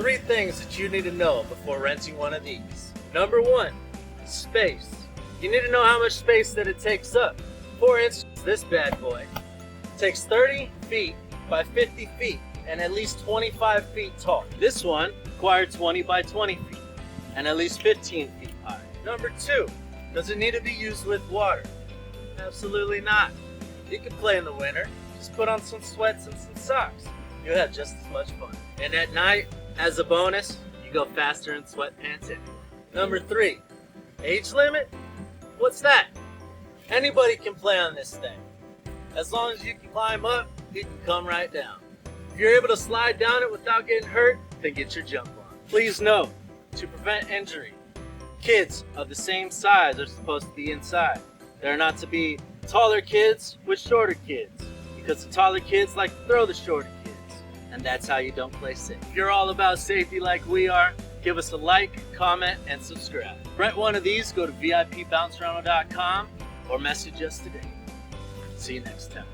3 things that you need to know before renting one of these. Number 1, space. You need to know how much space that it takes up. For instance, this bad boy takes 30 feet by 50 feet and at least 25 feet tall. This one required 20 by 20 feet and at least 15 feet high. Number 2, does it need to be used with water? Absolutely not. You can play in the winter. Just put on some sweats and some socks. You'll have just as much fun. And at night, as a bonus, you go faster in sweatpants anyway. Number 3, age limit? What's that? Anybody can play on this thing. As long as you can climb up, you can come right down. If you're able to slide down it without getting hurt, then get your jump on. Please note, to prevent injury, kids of the same size are supposed to be inside. There are not to be taller kids with shorter kids, because the taller kids like to throw the shorter kids, and that's how you don't play safe. If you're all about safety like we are, give us a like, comment, and subscribe. Rent one of these, go to VIPBounceRental.com or message us today. See you next time.